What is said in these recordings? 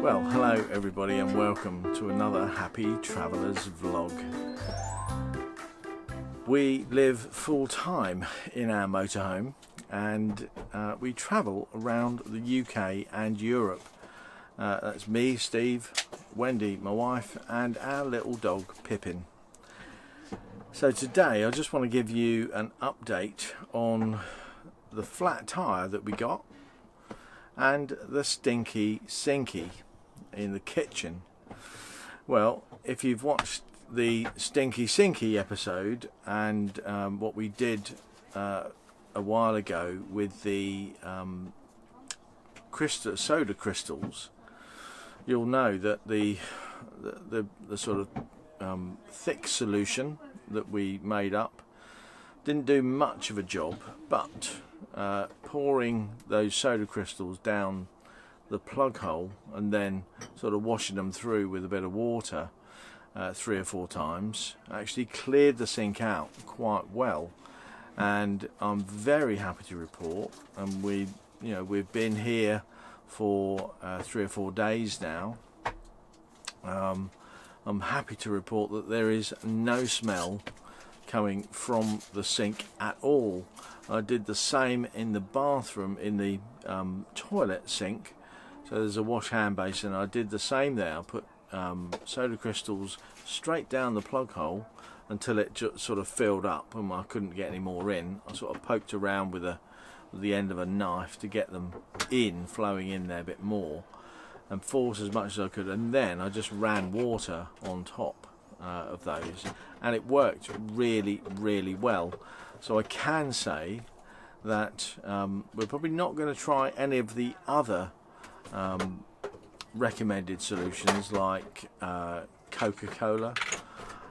Well, hello everybody and welcome to another Happy Travellers vlog. We live full time in our motorhome and we travel around the UK and Europe. That's me, Steve, Wendy, my wife, and our little dog Pippin. So today I just want to give you an update on the flat tyre that we got and the stinky sinky in the kitchen. Well, if you've watched the stinky sinky episode and what we did a while ago with the Soda Chrystals, you'll know that the sort of thick solution that we made up didn't do much of a job, but pouring those Soda Chrystals down the plug hole and then sort of washing them through with a bit of water 3 or 4 times actually cleared the sink out quite well, and I'm very happy to report, and we've been here for 3 or 4 days now. I'm happy to report that there is no smell coming from the sink at all. I did the same in the bathroom, in the toilet sink. So there's a wash hand basin. I did the same there. I put Soda Chrystals straight down the plug hole until it just sort of filled up and I couldn't get any more in. I sort of poked around with the end of a knife to get them flowing in there a bit more, and force as much as I could, and then I just ran water on top of those, and it worked really, really well. So I can say that we're probably not going to try any of the other recommended solutions like Coca-Cola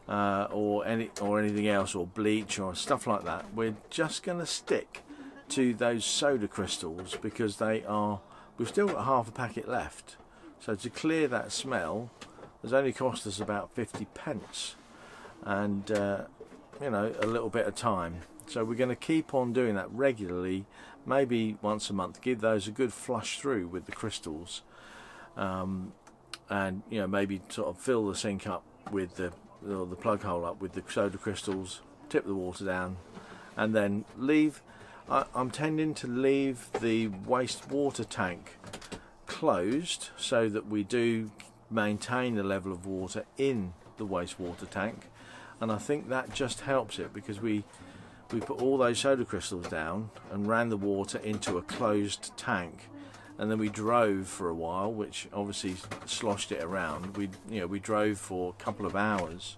or anything else, or bleach or stuff like that. We're just going to stick to those Soda Chrystals because we've still got half a packet left. So to clear that smell has only cost us about 50p, and a little bit of time. So we're going to keep on doing that regularly, maybe once a month. Give those a good flush through with the crystals, and maybe sort of fill the sink up with the plug hole up with the Soda Chrystals, tip the water down, and then leave. I'm tending to leave the wastewater tank closed so that we do maintain the level of water in the wastewater tank, and I think that just helps it, because we put all those Soda Chrystals down and ran the water into a closed tank, and then we drove for a while, which obviously sloshed it around. We drove for a couple of hours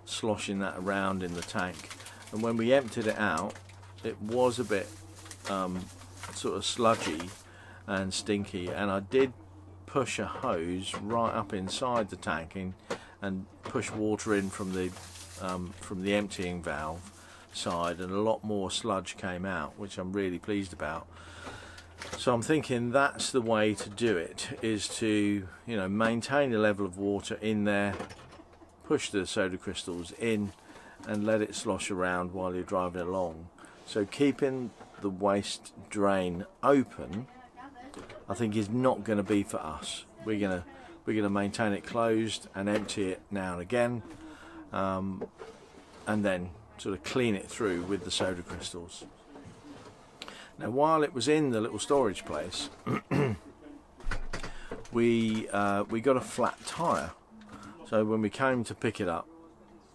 sloshing that around in the tank, and when we emptied it out it was a bit sort of sludgy and stinky, and I did push a hose right up inside the tank and push water in from the emptying valve side, and a lot more sludge came out, which I'm really pleased about. So I'm thinking that's the way to do it, is to maintain the level of water in there, push the Soda Chrystals in and let it slosh around while you're driving along. So keeping the waste drain open, I think, is not going to be for us. We're gonna maintain it closed and empty it now and again, and then sort of clean it through with the Soda Chrystals. Now, while it was in the little storage place, we got a flat tyre. So when we came to pick it up,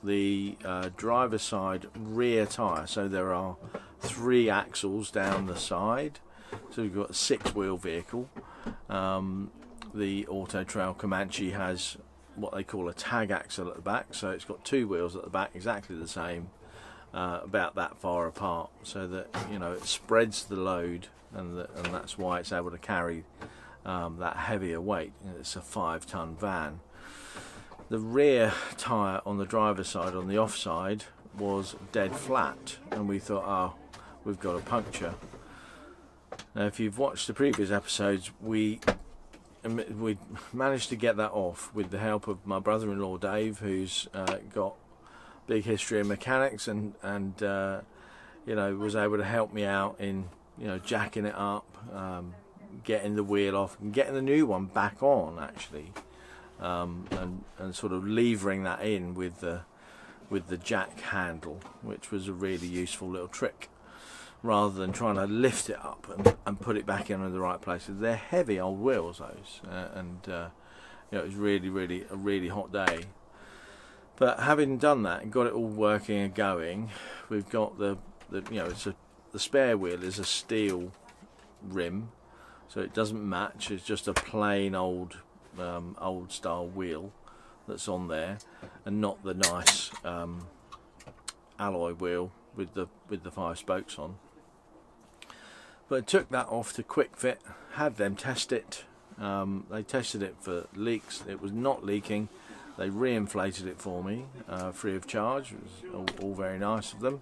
the driver's side rear tyre, so there are 3 axles down the side, so we've got a 6-wheel vehicle. The Autotrail Comanche has what they call a tag axle at the back, so it's got 2 wheels at the back, exactly the same, about that far apart, so that it spreads the load, and that's why it's able to carry that heavier weight. It's a 5-ton van. The rear tyre on the driver's side, on the offside, was dead flat, and we thought, oh, we've got a puncture. Now, if you've watched the previous episodes, we managed to get that off with the help of my brother-in-law Dave, who's got big history in mechanics, and was able to help me out in jacking it up, getting the wheel off and getting the new one back on actually, and sort of levering that in with the jack handle, which was a really useful little trick, rather than trying to lift it up and put it back in the right place. They're heavy old wheels, those, and you know, it was really a really hot day. But having done that and got it all working and going, we've got the you know, the spare wheel is a steel rim, so it doesn't match. It's just a plain old style wheel that's on there, and not the nice alloy wheel with the 5 spokes on. But I took that off to Quick Fit, had them test it. They tested it for leaks. It was not leaking. They re-inflated it for me free of charge. It was all very nice of them,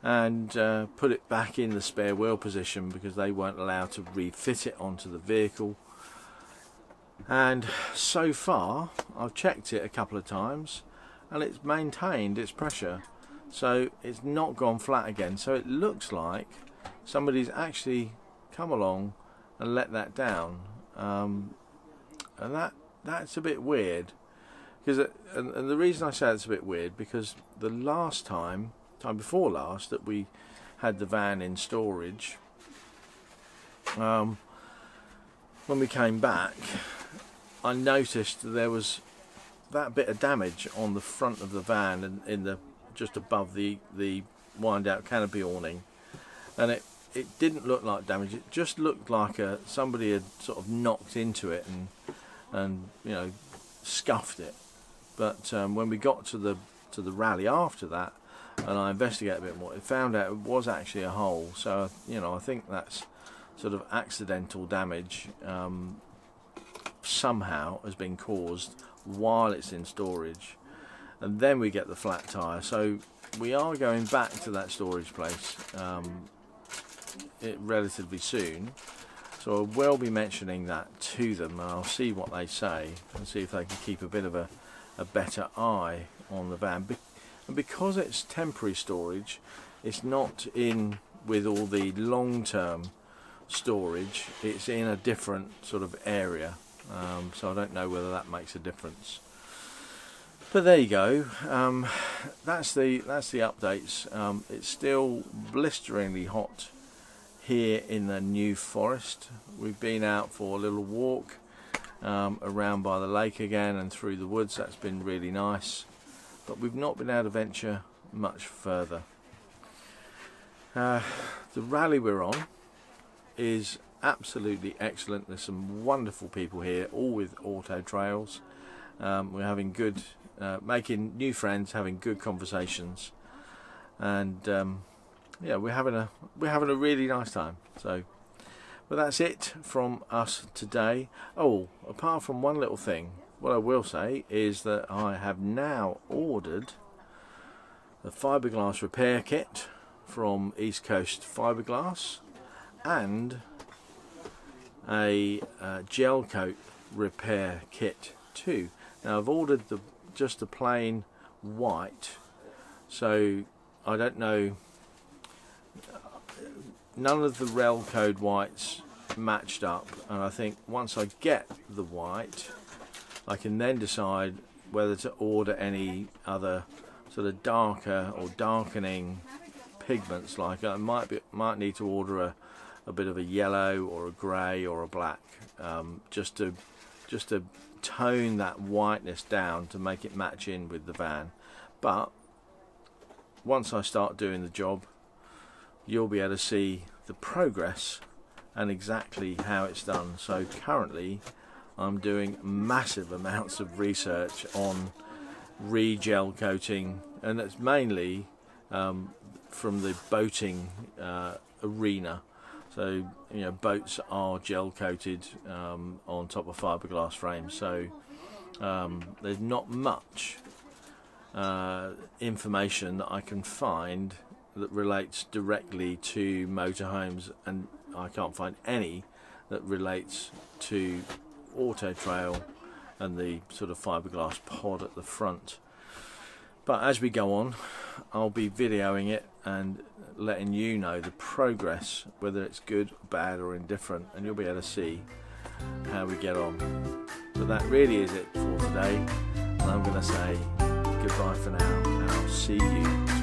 and put it back in the spare wheel position because they weren't allowed to refit it onto the vehicle. And so far I've checked it a couple of times and it's maintained its pressure, so it's not gone flat again. So it looks like somebody's actually come along and let that down, and that's a bit weird, because and the reason I say it's a bit weird, because the time before last that we had the van in storage, when we came back, I noticed there was that bit of damage on the front of the van and in the just above the wind out canopy awning, and it didn't look like damage. It just looked like somebody had sort of knocked into it and you know, scuffed it. But when we got to the rally after that, and I investigated a bit more, it found out it was actually a hole. So you know, I think that's sort of accidental damage, somehow has been caused while it's in storage. And then we get the flat tyre, so we are going back to that storage place relatively soon, so I will be mentioning that to them, and I'll see what they say and see if they can keep a bit of a better eye on the van. And because it's temporary storage, it's not in with all the long-term storage, it's in a different sort of area, so I don't know whether that makes a difference. But there you go. That's the updates. It's still blisteringly hot here in the New Forest. We've been out for a little walk around by the lake again and through the woods. That's been really nice, but we've not been able to venture much further. The rally we're on is absolutely excellent. There's some wonderful people here, all with Autotrails. We're having good, making new friends, having good conversations, and yeah, we're having a really nice time. So, but that's it from us today. Oh, apart from one little thing, what I will say is that I have now ordered the fiberglass repair kit from East Coast Fiberglass and a gel coat repair kit too. Now I've ordered just the plain white, so I don't know, none of the rel code whites matched up, and I think once I get the white I can then decide whether to order any other sort of darker or darkening pigments. Like I might need to order a bit of a yellow or a grey or a black, just to tone that whiteness down to make it match in with the van. But once I start doing the job, you'll be able to see the progress and exactly how it's done. So currently I'm doing massive amounts of research on re-gel coating, and it's mainly from the boating arena. So you know, boats are gel coated on top of fiberglass frames, so there's not much information that I can find that relates directly to motorhomes, and I can't find any that relates to Autotrail and the sort of fiberglass pod at the front. But as we go on, I'll be videoing it and letting you know the progress, whether it's good, bad or indifferent, and you'll be able to see how we get on. But that really is it for today, and I'm going to say goodbye for now, and I'll see you